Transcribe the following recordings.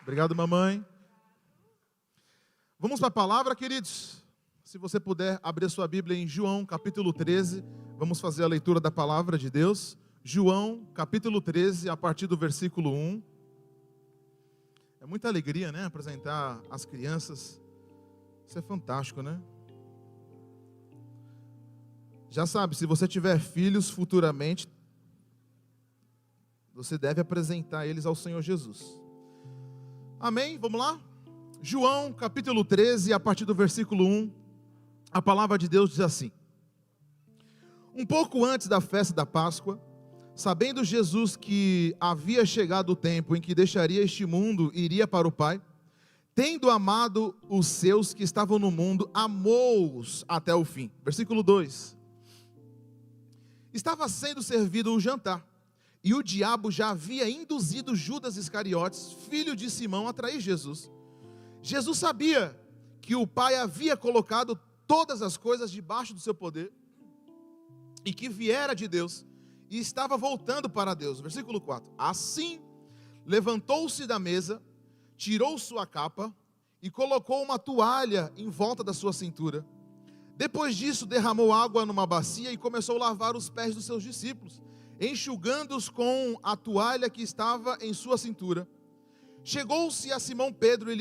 Obrigado, mamãe. Vamos para a palavra, queridos. Se você puder abrir sua Bíblia em João, capítulo 13, vamos fazer a leitura da palavra de Deus. João, capítulo 13, a partir do versículo 1. É muita alegria, né? Apresentar as crianças. Isso é fantástico, né? Já sabe, se você tiver filhos futuramente, você deve apresentar eles ao Senhor Jesus. Amém? Vamos lá? João, capítulo 13, a partir do versículo 1, a palavra de Deus diz assim: Um pouco antes da festa da Páscoa, sabendo Jesus que havia chegado o tempo em que deixaria este mundo e iria para o Pai, tendo amado os seus que estavam no mundo, amou-os até o fim. Versículo 2. Estava sendo servido um jantar, e o diabo já havia induzido Judas Iscariotes, filho de Simão, a trair Jesus. Jesus sabia que o Pai havia colocado todas as coisas debaixo do seu poder, e que viera de Deus, e estava voltando para Deus. Versículo 4. Assim, levantou-se da mesa, tirou sua capa, e colocou uma toalha em volta da sua cintura. Depois disso, derramou água numa bacia e começou a lavar os pés dos seus discípulos, enxugando-os com a toalha que estava em sua cintura. Chegou-se a Simão Pedro que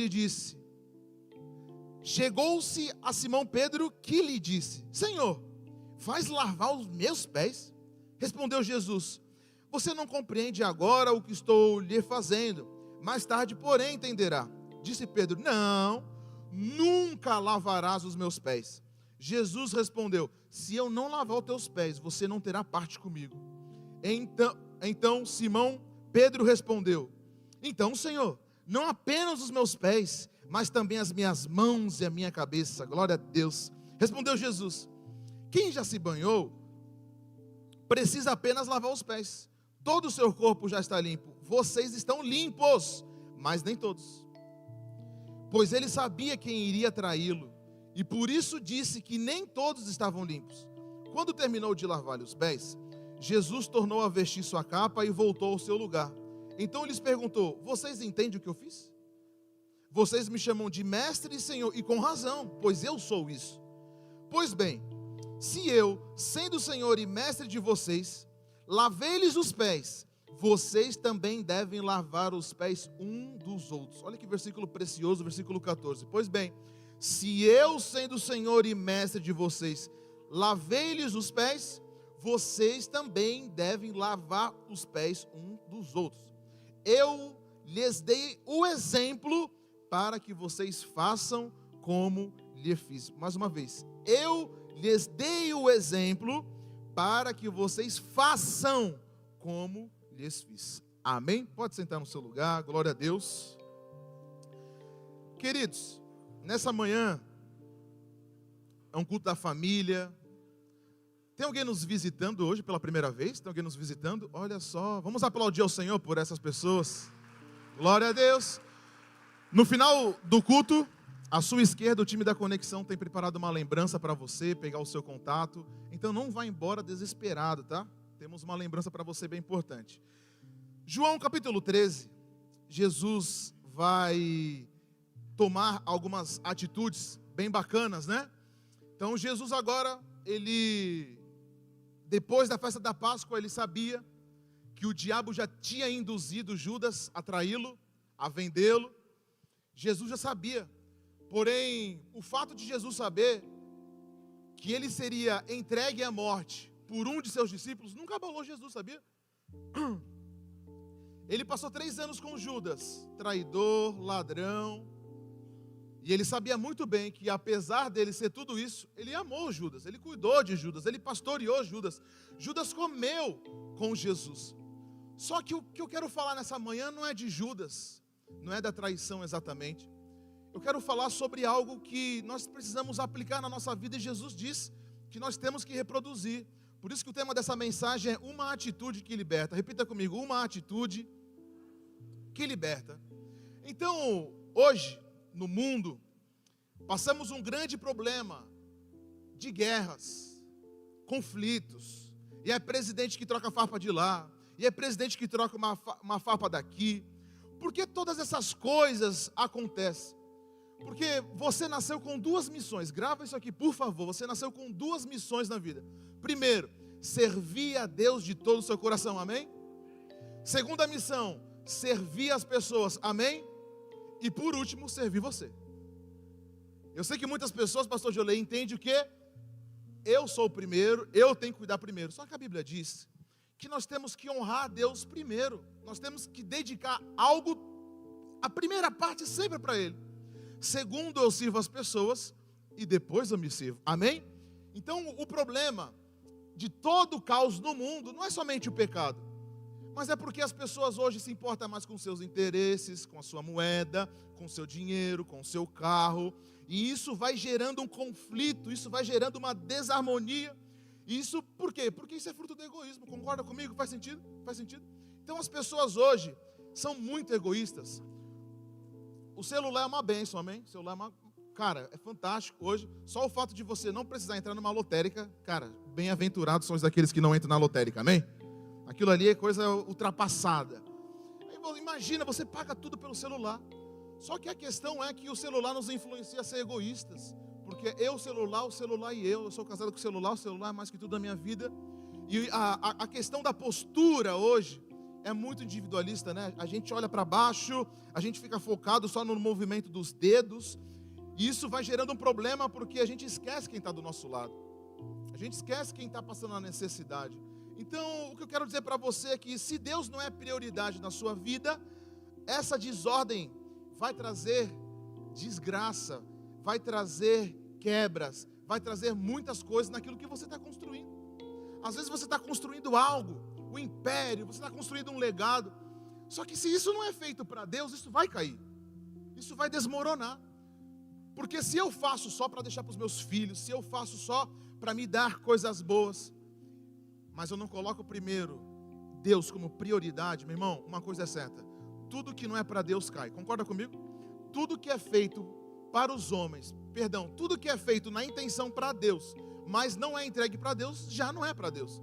lhe disse: Senhor, vais lavar os meus pés? Respondeu Jesus: Você não compreende agora o que estou lhe fazendo, mais tarde, porém, entenderá. Disse Pedro: Não, nunca lavarás os meus pés. Jesus respondeu: Se eu não lavar os teus pés, você não terá parte comigo. Então Simão Pedro respondeu: Então, Senhor, não apenas os meus pés, mas também as minhas mãos e a minha cabeça. Glória a Deus. Respondeu Jesus: Quem já se banhou precisa apenas lavar os pés. Todo o seu corpo já está limpo. Vocês estão limpos, mas nem todos. Pois ele sabia quem iria traí-lo, e por isso disse que nem todos estavam limpos. Quando terminou de lavar-lhe os pés, Jesus tornou a vestir sua capa e voltou ao seu lugar. Então lhes perguntou: Vocês entendem o que eu fiz? Vocês me chamam de mestre e senhor, e com razão, pois eu sou isso. Pois bem, se eu, sendo senhor e mestre de vocês, lavei-lhes os pés, vocês também devem lavar os pés um dos outros. Olha que versículo precioso, versículo 14. Pois bem, se eu, sendo senhor e mestre de vocês, lavei-lhes os pés, vocês também devem lavar os pés um dos outros. Eu lhes dei o exemplo para que vocês façam como lhe fiz. Mais uma vez, eu lhes dei o exemplo para que vocês façam como lhes fiz. Amém? Pode sentar no seu lugar, glória a Deus. Queridos, nessa manhã é um culto da família. Tem alguém nos visitando hoje pela primeira vez? Tem alguém nos visitando? Olha só, vamos aplaudir ao Senhor por essas pessoas. Glória a Deus. No final do culto, à sua esquerda, o time da Conexão tem preparado uma lembrança para você, pegar o seu contato. Então não vá embora desesperado, tá? Temos uma lembrança para você bem importante. João capítulo 13, Jesus vai tomar algumas atitudes bem bacanas, né? Então Jesus agora, depois da festa da Páscoa, ele sabia que o diabo já tinha induzido Judas a traí-lo, a vendê-lo. Jesus já sabia. Porém, o fato de Jesus saber que ele seria entregue à morte por um de seus discípulos nunca abalou Jesus, sabia? Ele passou 3 anos com Judas, traidor, ladrão. E ele sabia muito bem que, apesar dele ser tudo isso, ele amou Judas, ele cuidou de Judas, ele pastoreou Judas. Judas comeu com Jesus. Só que o que eu quero falar nessa manhã não é de Judas, não é da traição exatamente. Eu quero falar sobre algo que nós precisamos aplicar na nossa vida, e Jesus diz que nós temos que reproduzir. Por isso que o tema dessa mensagem é uma atitude que liberta. Repita comigo: uma atitude que liberta. Então, hoje, no mundo, passamos um grande problema de guerras, conflitos, e é presidente que troca farpa de lá, e é presidente que troca uma farpa daqui. Por que todas essas coisas acontecem? Porque você nasceu com duas missões. Grava isso aqui, por favor. Você nasceu com duas missões na vida. Primeiro, servir a Deus de todo o seu coração, amém? Segunda missão, servir as pessoas, amém? E por último, servir você. Eu sei que muitas pessoas, pastor Jolei, entendem o quê? Eu sou o primeiro, eu tenho que cuidar primeiro. Só que a Bíblia diz que nós temos que honrar a Deus primeiro. Nós temos que dedicar algo, a primeira parte sempre para Ele. Segundo, eu sirvo as pessoas e depois eu me sirvo. Amém? Então, o problema de todo o caos no mundo não é somente o pecado, mas é porque as pessoas hoje se importam mais com seus interesses, com a sua moeda, com o seu dinheiro, com o seu carro, e isso vai gerando um conflito, isso vai gerando uma desarmonia. E isso por quê? Porque isso é fruto do egoísmo. Concorda comigo? Faz sentido? Faz sentido? Então as pessoas hoje são muito egoístas. O celular é uma bênção, amém? O celular é uma... Cara, é fantástico hoje. Só o fato de você não precisar entrar numa lotérica, cara, bem-aventurados são os daqueles que não entram na lotérica, amém? Aquilo ali é coisa ultrapassada. Aí, imagina, você paga tudo pelo celular. Só que a questão é que o celular nos influencia a ser egoístas. Porque o celular e eu sou casado com o celular é mais que tudo na minha vida. E a questão da postura hoje é muito individualista, né? A gente olha para baixo, a gente fica focado só no movimento dos dedos, e isso vai gerando um problema porque a gente esquece quem está do nosso lado, a gente esquece quem está passando a necessidade. Então, o que eu quero dizer para você é que se Deus não é prioridade na sua vida, essa desordem vai trazer desgraça, vai trazer quebras, vai trazer muitas coisas naquilo que você está construindo. Às vezes você está construindo algo, um império, você está construindo um legado. Só que se isso não é feito para Deus, isso vai cair, isso vai desmoronar. Porque se eu faço só para deixar para os meus filhos, se eu faço só para me dar coisas boas, mas eu não coloco primeiro Deus como prioridade, meu irmão, uma coisa é certa: tudo que não é para Deus cai. Concorda comigo? Tudo que é feito para os homens, tudo que é feito na intenção para Deus, mas não é entregue para Deus, já não é para Deus.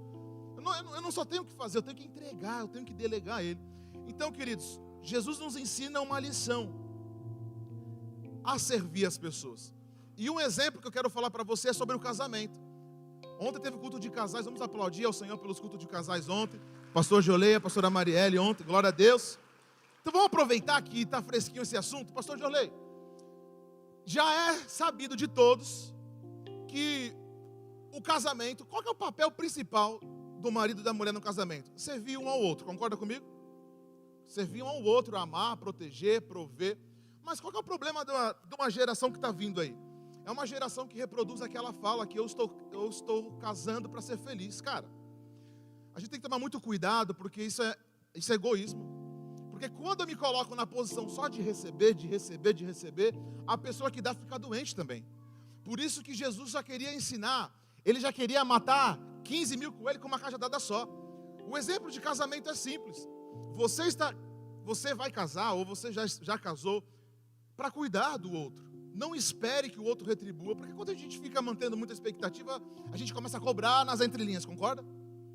Eu não só tenho o que fazer, eu tenho que entregar, eu tenho que delegar a Ele. Então, queridos, Jesus nos ensina uma lição: a servir as pessoas. E um exemplo que eu quero falar para você é sobre o casamento. Ontem teve culto de casais, vamos aplaudir ao Senhor pelos cultos de casais ontem. Pastor Joleia, pastora Marielle ontem, glória a Deus. Então vamos aproveitar que está fresquinho esse assunto. Pastor Joleia, já é sabido de todos que o casamento, qual que é o papel principal do marido e da mulher no casamento? Servir um ao outro, concorda comigo? Servir um ao outro, amar, proteger, prover. Mas qual que é o problema de uma geração que está vindo aí? É uma geração que reproduz aquela fala que eu estou casando para ser feliz. Cara, a gente tem que tomar muito cuidado, porque isso é egoísmo. Porque quando eu me coloco na posição só de receber, a pessoa que dá fica doente também. Por isso que Jesus já queria ensinar, ele já queria matar 15 mil coelhos com uma cajadada só. O exemplo de casamento é simples. Você vai casar, ou você já casou, para cuidar do outro. Não espere que o outro retribua, porque quando a gente fica mantendo muita expectativa, a gente começa a cobrar nas entrelinhas, concorda?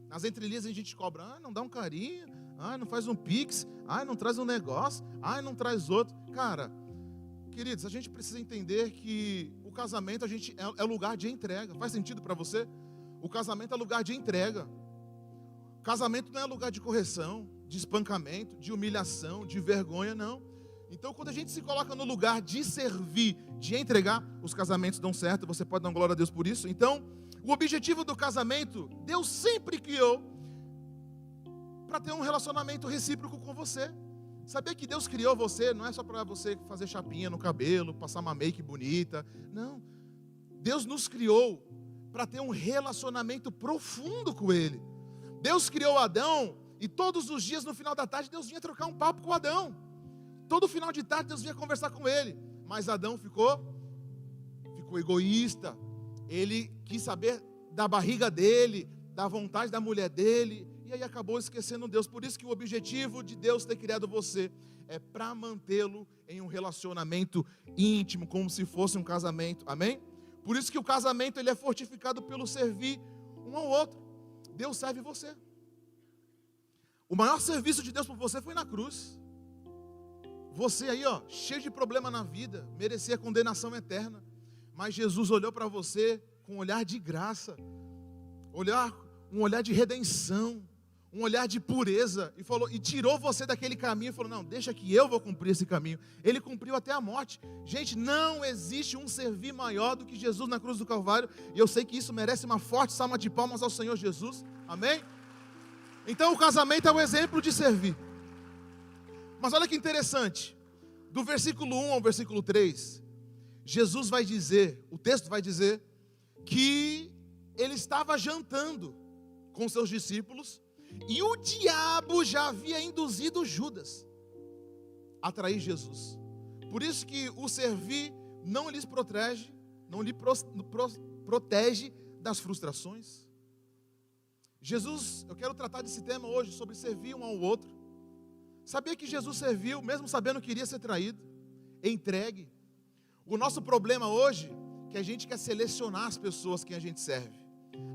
Nas entrelinhas a gente cobra, não dá um carinho, não faz um pix, não traz um negócio, não traz outro. Cara, queridos, a gente precisa entender que o casamento é lugar de entrega. Faz sentido para você? O casamento é lugar de entrega. O casamento não é lugar de correção, de espancamento, de humilhação, de vergonha, não. Então, quando a gente se coloca no lugar de servir, de entregar, os casamentos dão certo. Você pode dar glória a Deus por isso. Então, o objetivo do casamento, Deus sempre criou para ter um relacionamento recíproco com você. Sabia que Deus criou você, não é só para você fazer chapinha no cabelo, passar uma make bonita. Não. Deus nos criou para ter um relacionamento profundo com Ele. Deus criou Adão e todos os dias, no final da tarde, Deus vinha trocar um papo com Adão. Todo final de tarde Deus vinha conversar com ele. Mas Adão ficou egoísta. Ele quis saber da barriga dele, da vontade da mulher dele, e aí acabou esquecendo Deus. Por isso que o objetivo de Deus ter criado você é para mantê-lo em um relacionamento íntimo, como se fosse um casamento. Amém? Por isso que o casamento ele é fortificado pelo servir um ao outro. Deus serve você. O maior serviço de Deus por você foi na cruz. Você aí, ó, cheio de problema na vida, merecia condenação eterna. Mas Jesus olhou para você com um olhar de graça, um olhar de redenção, um olhar de pureza, e tirou você daquele caminho e falou: não, deixa que eu vou cumprir esse caminho. Ele cumpriu até a morte. Gente, não existe um servir maior do que Jesus na cruz do Calvário, e eu sei que isso merece uma forte salva de palmas ao Senhor Jesus, amém? Então o casamento é um exemplo de servir. Mas olha que interessante, do versículo 1 ao versículo 3, Jesus vai dizer, o texto vai dizer, que ele estava jantando com seus discípulos, e o diabo já havia induzido Judas a trair Jesus. Por isso que o servir não lhes protege, protege das frustrações. Jesus, eu quero tratar desse tema hoje, sobre servir um ao outro. Sabia que Jesus serviu, mesmo sabendo que iria ser traído, entregue. O nosso problema hoje é que a gente quer selecionar as pessoas que a gente serve.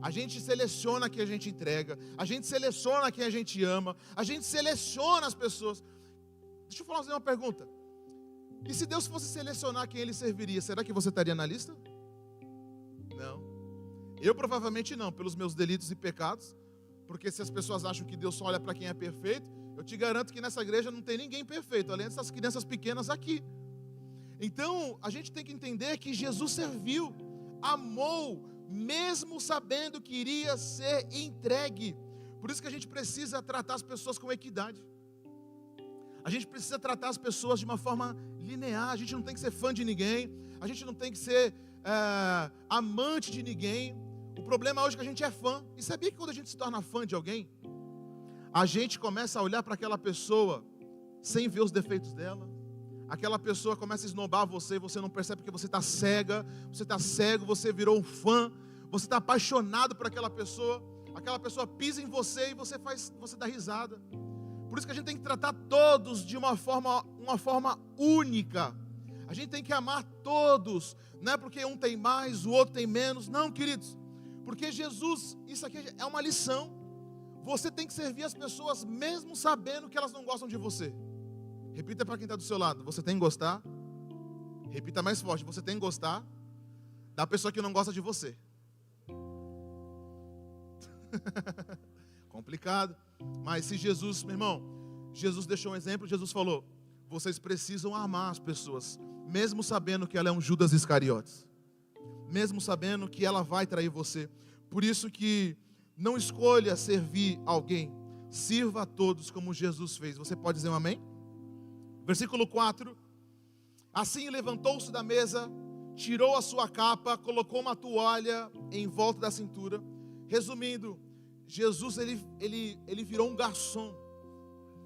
A gente seleciona quem a gente entrega, a gente seleciona quem a gente ama, a gente seleciona as pessoas. Deixa eu fazer uma pergunta. E se Deus fosse selecionar quem Ele serviria, será que você estaria na lista? Não. Eu provavelmente não, pelos meus delitos e pecados. Porque se as pessoas acham que Deus só olha para quem é perfeito, eu te garanto que nessa igreja não tem ninguém perfeito, além dessas crianças pequenas aqui. Então, a gente tem que entender que Jesus serviu, amou, mesmo sabendo que iria ser entregue. Por isso que a gente precisa tratar as pessoas com equidade. A gente precisa tratar as pessoas de uma forma linear. A gente não tem que ser fã de ninguém, a gente não tem que ser amante de ninguém. O problema hoje é que a gente é fã. E sabia que quando a gente se torna fã de alguém, a gente começa a olhar para aquela pessoa sem ver os defeitos dela. Aquela pessoa começa a esnobar você, você não percebe porque você está cega, você está cego, você virou um fã, você está apaixonado por aquela pessoa pisa em você e você dá risada. Por isso que a gente tem que tratar todos de uma forma única. A gente tem que amar todos, não é porque um tem mais, o outro tem menos, não, queridos, porque Jesus, isso aqui é uma lição. Você tem que servir as pessoas mesmo sabendo que elas não gostam de você. Repita para quem está do seu lado: você tem que gostar. Repita mais forte: você tem que gostar da pessoa que não gosta de você. Complicado. Mas se Jesus, meu irmão, Jesus deixou um exemplo. Jesus falou: vocês precisam amar as pessoas, mesmo sabendo que ela é um Judas Iscariotes, mesmo sabendo que ela vai trair você. Por isso que não escolha servir alguém, sirva a todos como Jesus fez. Você pode dizer um amém? Versículo 4: assim levantou-se da mesa, tirou a sua capa, colocou uma toalha em volta da cintura. Resumindo, Jesus ele virou um garçom.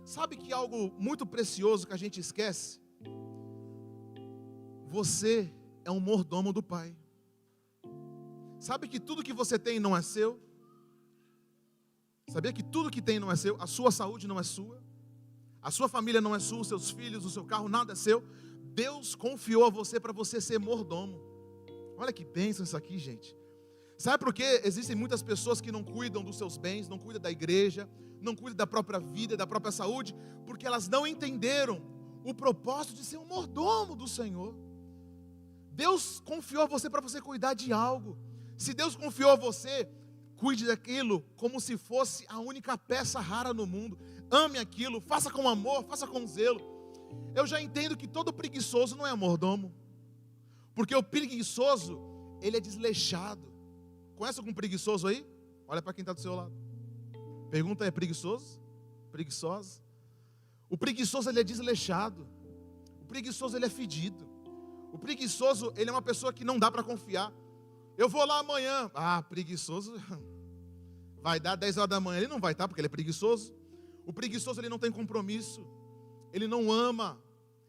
Sabe que algo muito precioso que a gente esquece? Você é um mordomo do Pai. Sabe que tudo que você tem não é seu? Sabia que tudo que tem não é seu? A sua saúde não é sua, a sua família não é sua, os seus filhos, o seu carro, nada é seu. Deus confiou a você para você ser mordomo. Olha que bênção isso aqui, gente. Sabe por que existem muitas pessoas que não cuidam dos seus bens, não cuidam da igreja, não cuidam da própria vida, da própria saúde? Porque elas não entenderam o propósito de ser um mordomo do Senhor. Deus confiou a você para você cuidar de algo. Se Deus confiou a você, cuide daquilo como se fosse a única peça rara no mundo. Ame aquilo, faça com amor, faça com zelo. Eu já entendo que todo preguiçoso não é mordomo, porque o preguiçoso, ele é desleixado. Conhece algum preguiçoso aí? Olha para quem está do seu lado. Pergunta: é preguiçoso? Preguiçosa? O preguiçoso, ele é desleixado. O preguiçoso, ele é fedido. O preguiçoso, ele é uma pessoa que não dá para confiar. Eu vou lá amanhã. Preguiçoso. Vai dar 10 horas da manhã. Ele não vai estar porque ele é preguiçoso. O preguiçoso, ele não tem compromisso. Ele não ama.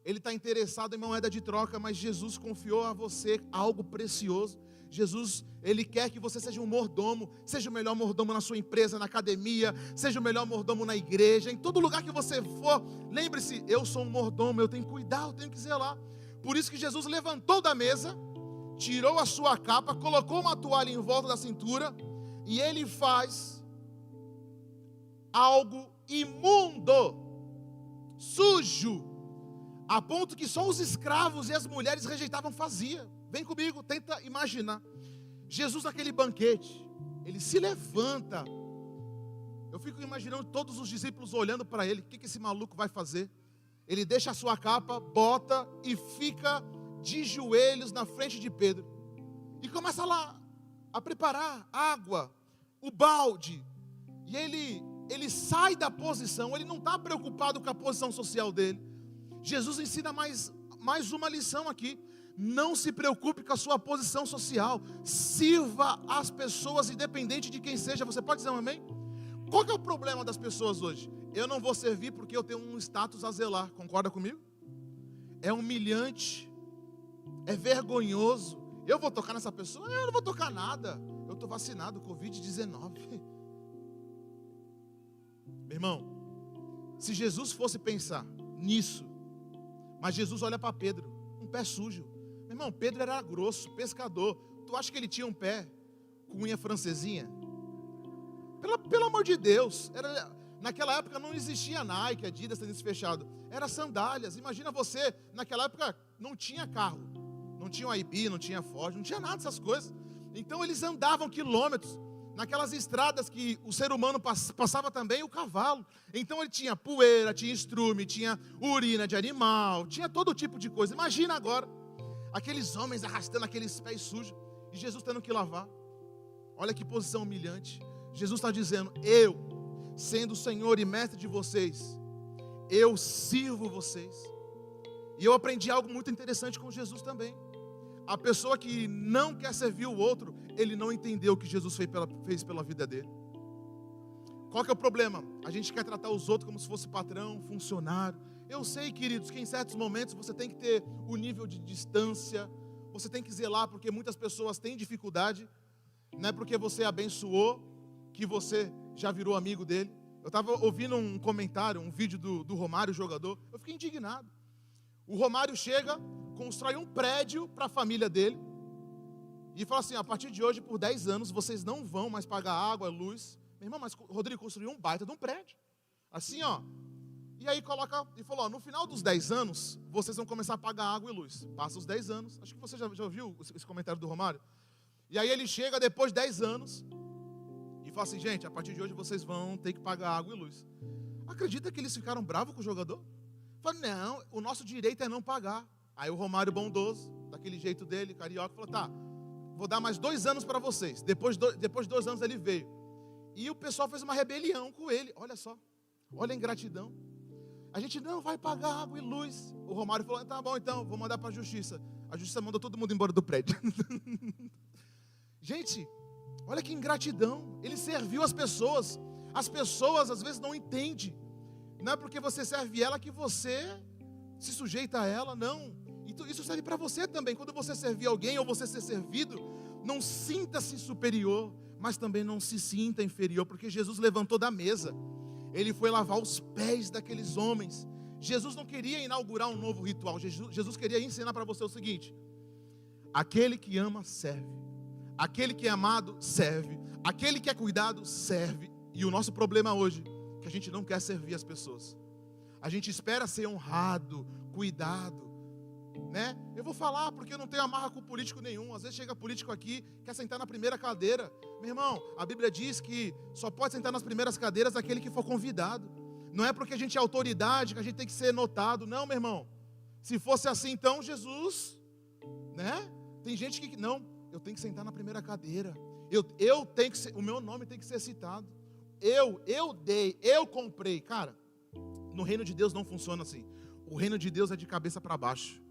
Ele está interessado em moeda de troca. Mas Jesus confiou a você algo precioso. Jesus, Ele quer que você seja um mordomo. Seja o melhor mordomo na sua empresa, na academia. Seja o melhor mordomo na igreja. Em todo lugar que você for, lembre-se: eu sou um mordomo, eu tenho que cuidar, eu tenho que zelar. Por isso que Jesus levantou da mesa, tirou a sua capa, colocou uma toalha em volta da cintura, e Ele faz algo imundo, sujo, a ponto que só os escravos e as mulheres rejeitavam, fazia. Vem comigo, tenta imaginar. Jesus naquele banquete, ele se levanta. Eu fico imaginando todos os discípulos olhando para ele. O que esse maluco vai fazer? Ele deixa a sua capa, bota e fica de joelhos na frente de Pedro. E começa lá a preparar água, o balde. E ele sai da posição, ele não está preocupado com a posição social dele. Jesus ensina mais uma lição aqui. Não se preocupe com a sua posição social. Sirva as pessoas, independente de quem seja. Você pode dizer um amém? Qual que é o problema das pessoas hoje? Eu não vou servir porque eu tenho um status a zelar. Concorda comigo? É humilhante, é vergonhoso. Eu vou tocar nessa pessoa? Eu não vou tocar nada. Eu estou vacinado, Covid-19. Meu irmão, se Jesus fosse pensar nisso, mas Jesus olha para Pedro, um pé sujo. Meu irmão, Pedro era grosso, pescador. Tu acha que ele tinha um pé com unha francesinha? Pelo amor de Deus. Naquela época não existia Nike, Adidas, tênis fechado. Era sandálias. Imagina você, naquela época não tinha carro. Não tinha o IB, não tinha Ford, não tinha nada dessas coisas. Então eles andavam quilômetros naquelas estradas que o ser humano passava também, o cavalo. Então ele tinha poeira, tinha estrume, tinha urina de animal, tinha todo tipo de coisa. Imagina agora, aqueles homens arrastando aqueles pés sujos, e Jesus tendo que lavar. Olha que posição humilhante. Jesus está dizendo, eu, sendo o Senhor e mestre de vocês, eu sirvo vocês. E eu aprendi algo muito interessante com Jesus também. A pessoa que não quer servir o outro, ele não entendeu o que Jesus fez pela vida dele. Qual que é o problema? A gente quer tratar os outros como se fosse patrão, funcionário. Eu sei, queridos, que em certos momentos você tem que ter o nível de distância. Você tem que zelar, porque muitas pessoas têm dificuldade. Não é porque você abençoou que você já virou amigo dele. Eu estava ouvindo um comentário, um vídeo do Romário, jogador. Eu fiquei indignado. O Romário chega, constrói um prédio para a família dele e fala assim, a partir de hoje, por 10 anos, vocês não vão mais pagar água, luz. Meu irmão, mas o Rodrigo construiu um baita de um prédio. Assim, ó. E aí coloca, e falou, ó, no final dos 10 anos, vocês vão começar a pagar água e luz. Passa os 10 anos. Acho que você já ouviu esse comentário do Romário. E aí ele chega depois de 10 anos e fala assim, gente, a partir de hoje vocês vão ter que pagar água e luz. Acredita que eles ficaram bravos com o jogador? Fala, não, o nosso direito é não pagar. Aí o Romário bondoso, daquele jeito dele, carioca, falou, tá, vou dar mais 2 anos para vocês. Depois de 2 anos ele veio. E o pessoal fez uma rebelião com ele. Olha só, olha a ingratidão. A gente não vai pagar água e luz. O Romário falou, tá bom então, vou mandar para a justiça. A justiça mandou todo mundo embora do prédio. Gente, olha que ingratidão. Ele serviu as pessoas. As pessoas às vezes não entendem. Não é porque você serve ela que você se sujeita a ela, não. Então, isso serve para você também. Quando você servir alguém ou você ser servido, não sinta-se superior, mas também não se sinta inferior, porque Jesus levantou da mesa. Ele foi lavar os pés daqueles homens. Jesus não queria inaugurar um novo ritual. Jesus queria ensinar para você o seguinte: aquele que ama, serve. Aquele que é amado, serve. Aquele que é cuidado, serve. E o nosso problema hoje que a gente não quer servir as pessoas. A gente espera ser honrado, cuidado, né? Eu vou falar porque eu não tenho amarra com político nenhum. Às vezes chega político aqui, quer sentar na primeira cadeira. Meu irmão, a Bíblia diz que só pode sentar nas primeiras cadeiras aquele que for convidado. Não é porque a gente é autoridade que a gente tem que ser notado. Não, meu irmão. Se fosse assim, então Jesus, né? Tem gente que não, eu tenho que sentar na primeira cadeira. Eu tenho que ser, o meu nome tem que ser citado. Eu dei, eu comprei. Cara, no reino de Deus não funciona assim. O reino de Deus é de cabeça para baixo.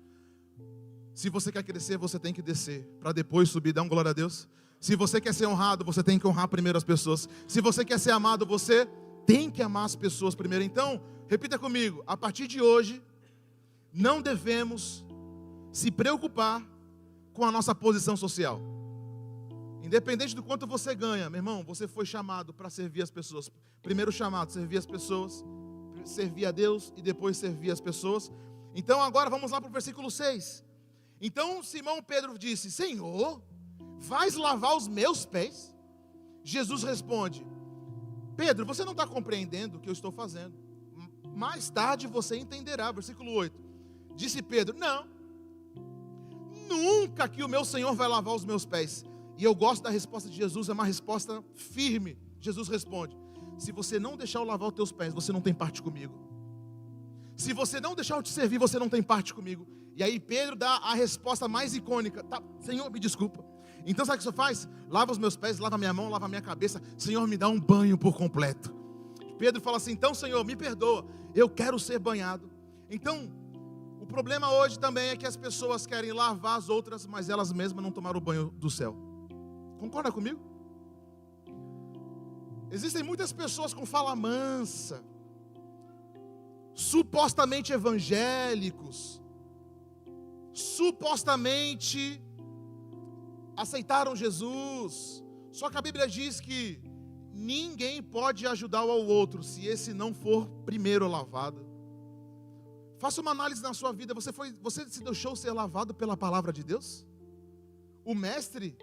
Se você quer crescer, você tem que descer, para depois subir. Dá um glória a Deus. Se você quer ser honrado, você tem que honrar primeiro as pessoas. Se você quer ser amado, você tem que amar as pessoas primeiro. Então, repita comigo, a partir de hoje, não devemos se preocupar com a nossa posição social. Independente do quanto você ganha, meu irmão, você foi chamado para servir as pessoas. Primeiro chamado, servir as pessoas, servir a Deus e depois servir as pessoas. Então agora vamos lá para o versículo 6. Então Simão Pedro disse, Senhor, vais lavar os meus pés? Jesus responde, Pedro, você não está compreendendo o que eu estou fazendo. Mais tarde você entenderá. Versículo 8. Disse Pedro: não, nunca que o meu Senhor vai lavar os meus pés. E eu gosto da resposta de Jesus, é uma resposta firme. Jesus responde: se você não deixar eu lavar os teus pés, você não tem parte comigo. Se você não deixar eu te servir, você não tem parte comigo. E aí Pedro dá a resposta mais icônica: tá, Senhor, me desculpa. Então sabe o que o Senhor faz? Lava os meus pés, lava minha mão, lava minha cabeça. Senhor, me dá um banho por completo. Pedro fala assim: então Senhor, me perdoa, eu quero ser banhado. Então, o problema hoje também é que as pessoas querem lavar as outras, mas elas mesmas não tomaram o banho do céu. Concorda comigo? Existem muitas pessoas com fala mansa, supostamente evangélicos, supostamente aceitaram Jesus, só que a Bíblia diz que ninguém pode ajudar ao outro se esse não for primeiro lavado. Faça uma análise na sua vida. Você se deixou ser lavado pela palavra de Deus? O mestre,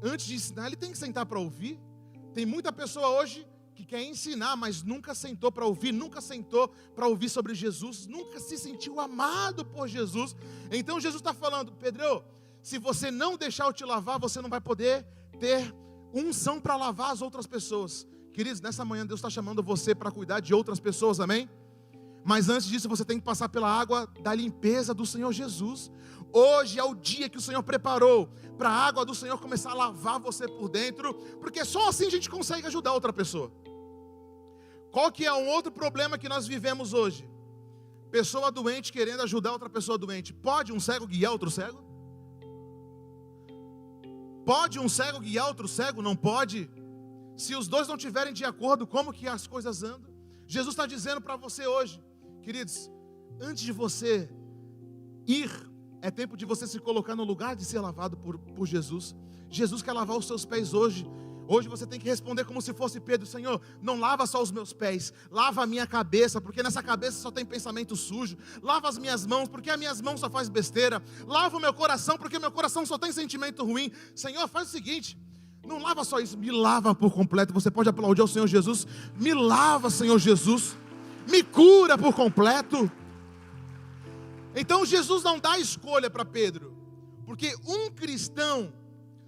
antes de ensinar, ele tem que sentar para ouvir. Tem muita pessoa hoje que quer ensinar, mas nunca sentou para ouvir, nunca sentou para ouvir sobre Jesus, nunca se sentiu amado por Jesus. Então Jesus está falando: Pedro, se você não deixar eu te lavar, você não vai poder ter unção para lavar as outras pessoas. Queridos, nessa manhã Deus está chamando você para cuidar de outras pessoas, amém? Mas antes disso você tem que passar pela água da limpeza do Senhor Jesus. Hoje é o dia que o Senhor preparou para a água do Senhor começar a lavar você por dentro, porque só assim a gente consegue ajudar outra pessoa. Qual que é um outro problema que nós vivemos hoje? Pessoa doente querendo ajudar outra pessoa doente. Pode um cego guiar outro cego? Pode um cego guiar outro cego? Não pode. Se os dois não estiverem de acordo, como que as coisas andam? Jesus está dizendo para você hoje, queridos, antes de você ir, é tempo de você se colocar no lugar de ser lavado por Jesus. Jesus quer lavar os seus pés hoje. Hoje você tem que responder como se fosse Pedro: Senhor, não lava só os meus pés, lava a minha cabeça, porque nessa cabeça só tem pensamento sujo. Lava as minhas mãos, porque as minhas mãos só faz besteira. Lava o meu coração, porque o meu coração só tem sentimento ruim. Senhor, faz o seguinte: não lava só isso, me lava por completo. Você pode aplaudir ao Senhor Jesus: me lava, Senhor Jesus, me cura por completo. Então Jesus não dá escolha para Pedro, porque um cristão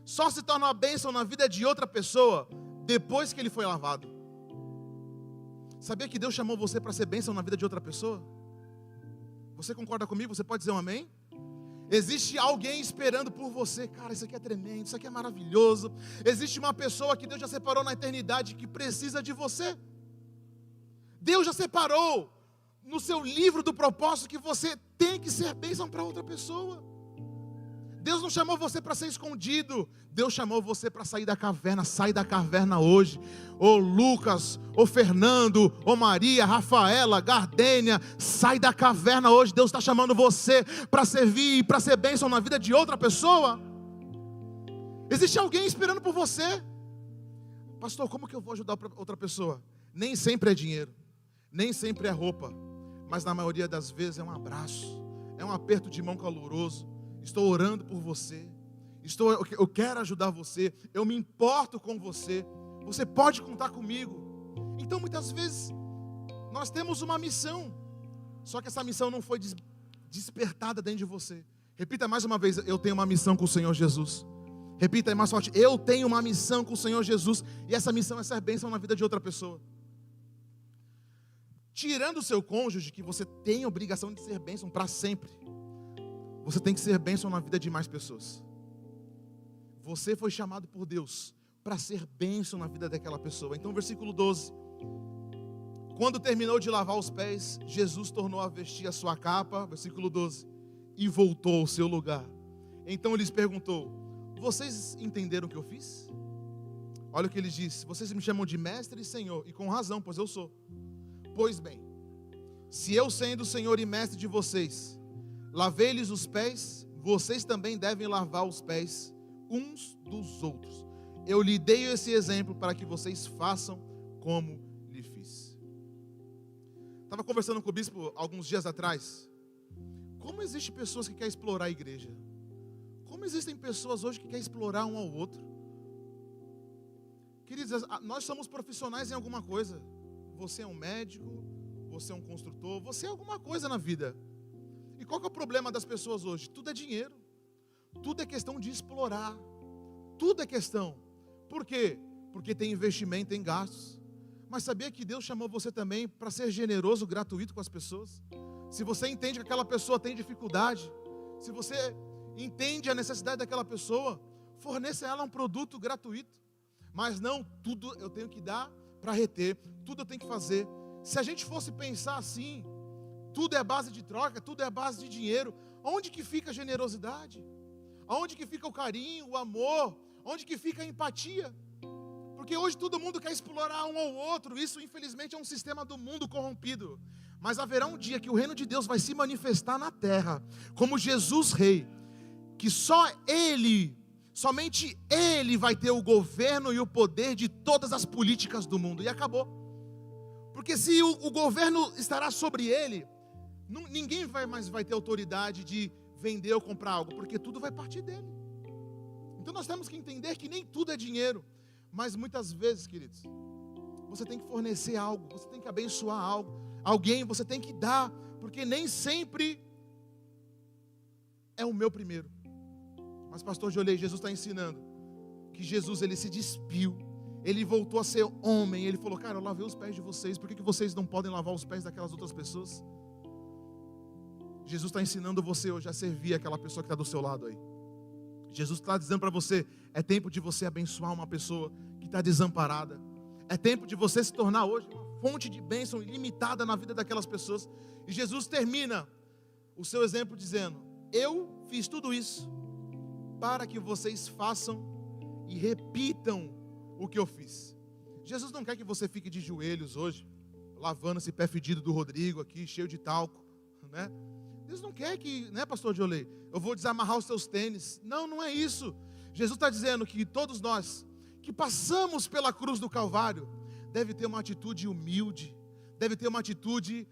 só se torna uma bênção na vida de outra pessoa depois que ele foi lavado. Sabia que Deus chamou você para ser bênção na vida de outra pessoa? Você concorda comigo? Você pode dizer um amém? Existe alguém esperando por você. Cara, isso aqui é tremendo, isso aqui é maravilhoso. Existe uma pessoa que Deus já separou na eternidade que precisa de você. Deus já separou no seu livro do propósito que você tem que ser bênção para outra pessoa. Deus não chamou você para ser escondido. Deus chamou você para sair da caverna. Sai da caverna hoje. Ô Lucas, ô Fernando, ô Maria, Rafaela, Gardênia, sai da caverna hoje. Deus está chamando você para servir e para ser bênção na vida de outra pessoa. Existe alguém esperando por você. Pastor, como que eu vou ajudar outra pessoa? Nem sempre é dinheiro, nem sempre é roupa, mas na maioria das vezes é um abraço, é um aperto de mão caloroso. Estou orando por você, eu quero ajudar você, eu me importo com você, você pode contar comigo. Então muitas vezes nós temos uma missão, só que essa missão não foi despertada dentro de você. Repita mais uma vez: eu tenho uma missão com o Senhor Jesus. Repita aí mais forte: eu tenho uma missão com o Senhor Jesus, e essa missão é ser bênção na vida de outra pessoa. Tirando o seu cônjuge, que você tem a obrigação de ser bênção para sempre, você tem que ser bênção na vida de mais pessoas. Você foi chamado por Deus para ser bênção na vida daquela pessoa. Então versículo 12: quando terminou de lavar os pés, Jesus tornou a vestir a sua capa, versículo 12, e voltou ao seu lugar. Então ele lhes perguntou: vocês entenderam o que eu fiz? Olha o que ele disse: vocês me chamam de mestre e senhor, e com razão, pois eu sou. Pois bem, se eu, sendo senhor e mestre de vocês, lavei-lhes os pés, vocês também devem lavar os pés uns dos outros. Eu lhe dei esse exemplo para que vocês façam como lhe fiz. Estava conversando com o bispo alguns dias atrás. Como existem pessoas que querem explorar a igreja? Como existem pessoas hoje que querem explorar um ao outro? Queridos, nós somos profissionais em alguma coisa. Você é um médico, você é um construtor, você é alguma coisa na vida. E qual que é o problema das pessoas hoje? Tudo é dinheiro. Tudo é questão de explorar. Tudo é questão. Por quê? Porque tem investimento, tem gastos. Mas sabia que Deus chamou você também para ser generoso, gratuito com as pessoas? Se você entende que aquela pessoa tem dificuldade, se você entende a necessidade daquela pessoa, forneça a ela um produto gratuito. Mas não, tudo eu tenho que dar para reter, tudo eu tenho que fazer. Se a gente fosse pensar assim, tudo é base de troca, tudo é base de dinheiro, onde que fica a generosidade? Onde que fica o carinho, o amor? Onde que fica a empatia? Porque hoje todo mundo quer explorar um ao outro. Isso infelizmente é um sistema do mundo corrompido. Mas haverá um dia que o reino de Deus vai se manifestar na terra, como Jesus Rei, que somente Ele vai ter o governo e o poder de todas as políticas do mundo. E acabou. Porque se o governo estará sobre Ele, ninguém mais vai ter autoridade de vender ou comprar algo, porque tudo vai partir dele. Então nós temos que entender que nem tudo é dinheiro, mas muitas vezes, queridos, você tem que fornecer algo, você tem que abençoar alguém, você tem que dar, porque nem sempre é o meu primeiro. Mas pastor Jolei, Jesus está ensinando que Jesus, ele se despiu, ele voltou a ser homem, ele falou, cara, eu lavei os pés de vocês, por que vocês não podem lavar os pés daquelas outras pessoas? Jesus está ensinando você hoje a servir aquela pessoa que está do seu lado aí. Jesus está dizendo para você, é tempo de você abençoar uma pessoa que está desamparada. É tempo de você se tornar hoje uma fonte de bênção ilimitada na vida daquelas pessoas. E Jesus termina o seu exemplo dizendo, eu fiz tudo isso para que vocês façam e repitam o que eu fiz. Jesus não quer que você fique de joelhos hoje, lavando esse pé fedido do Rodrigo aqui, cheio de talco, né? Deus não quer que, né, pastor Jolei, eu vou desamarrar os seus tênis. Não, não é isso. Jesus está dizendo que todos nós que passamos pela cruz do Calvário deve ter uma atitude humilde, deve ter uma atitude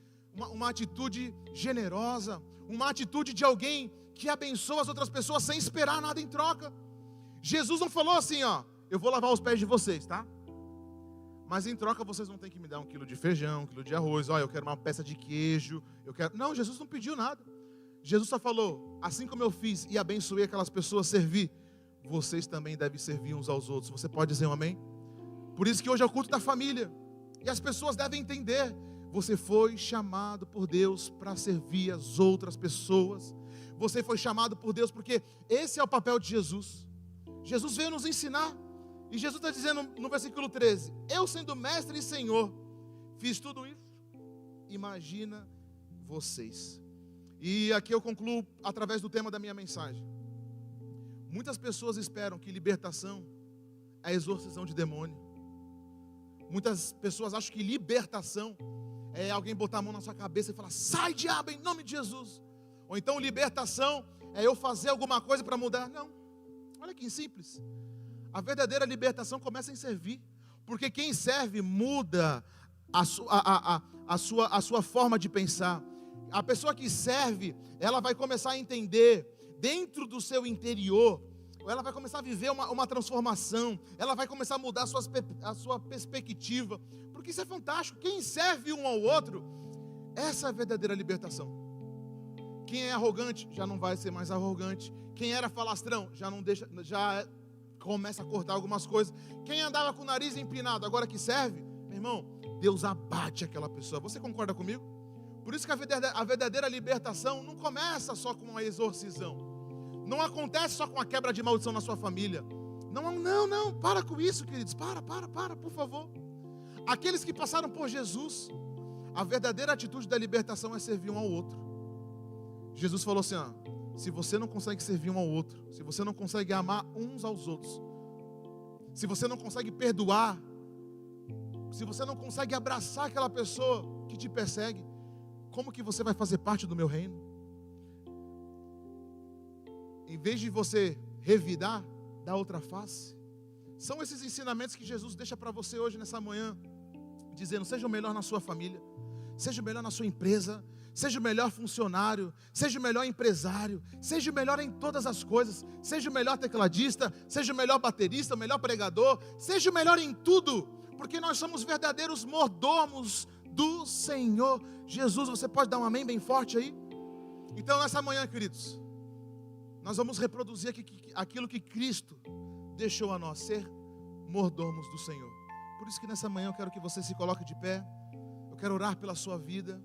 generosa, uma atitude de alguém que abençoa as outras pessoas sem esperar nada em troca. Jesus não falou assim, ó, eu vou lavar os pés de vocês, tá? Mas em troca vocês não têm que me dar 1 quilo de feijão, 1 quilo de arroz, ó, eu quero uma peça de queijo, eu quero... Não, Jesus não pediu nada. Jesus só falou, assim como eu fiz e abençoei aquelas pessoas, servir, vocês também devem servir uns aos outros. Você pode dizer um amém? Por isso que hoje é o culto da família. E as pessoas devem entender, você foi chamado por Deus para servir as outras pessoas. Você foi chamado por Deus porque esse é o papel de Jesus. Jesus veio nos ensinar. E Jesus está dizendo no versículo 13, eu sendo mestre e senhor, fiz tudo isso, imagina vocês. E aqui eu concluo através do tema da minha mensagem. Muitas pessoas esperam que libertação é exorcisão de demônio. Muitas pessoas acham que libertação é alguém botar a mão na sua cabeça e falar, sai diabo em nome de Jesus. Ou então libertação é eu fazer alguma coisa para mudar. Não, olha que simples. A verdadeira libertação começa em servir, porque quem serve muda a sua forma de pensar. A pessoa que serve, ela vai começar a entender dentro do seu interior, ela vai começar a viver uma transformação, ela vai começar a mudar a sua perspectiva, porque isso é fantástico. Quem serve um ao outro, essa é a verdadeira libertação. Quem é arrogante já não vai ser mais arrogante. Quem era falastrão já não deixa, começa a cortar algumas coisas. Quem andava com o nariz empinado, agora que serve, meu irmão, Deus abate aquela pessoa. Você concorda comigo? Por isso que a verdadeira libertação não começa só com a exorcisão. Não acontece só com a quebra de maldição na sua família. Não, para com isso, queridos. Para, por favor. Aqueles que passaram por Jesus, a verdadeira atitude da libertação é servir um ao outro. Jesus falou assim, ó, se você não consegue servir um ao outro, se você não consegue amar uns aos outros, se você não consegue perdoar, se você não consegue abraçar aquela pessoa que te persegue, como que você vai fazer parte do meu reino? Em vez de você revidar, dá outra face. São esses ensinamentos que Jesus deixa para você hoje nessa manhã, dizendo, seja o melhor na sua família, seja o melhor na sua empresa, seja o melhor funcionário, seja o melhor empresário, seja o melhor em todas as coisas, seja o melhor tecladista, seja o melhor baterista, o melhor pregador, seja o melhor em tudo, porque nós somos verdadeiros mordomos do Senhor Jesus. Você pode dar um amém bem forte aí? Então, nessa manhã, queridos, nós vamos reproduzir aquilo que Cristo deixou a nós, ser mordomos do Senhor. Por isso que nessa manhã eu quero que você se coloque de pé. Eu quero orar pela sua vida.